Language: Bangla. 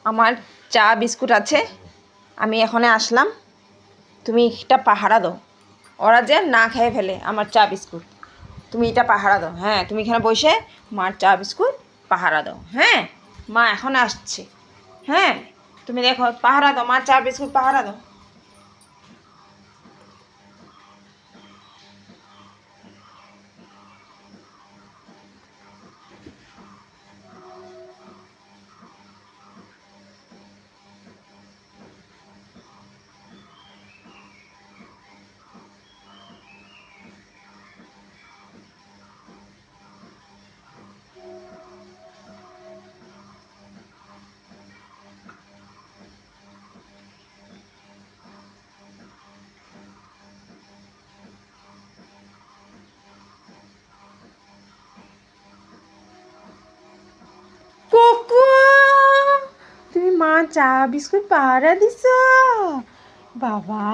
আমার চা বিস্কুট আছে, আমি এখানে আসলাম, তুমি এটা পাহারা দাও। ওরা যে না খেয়ে ফেলে আমার চা বিস্কুট, তুমি এটা পাহারা দাও। হ্যাঁ, তুমি এখানে বসে মার চা বিস্কুট পাহারা দাও। হ্যাঁ, মা এখন আসছে। হ্যাঁ, তুমি দেখো পাহারা দাও, মার চা বিস্কুট পাহারা দাও। কোকো, তুমি মা চা বিস্কুট পাহারা দিছ? বাবা,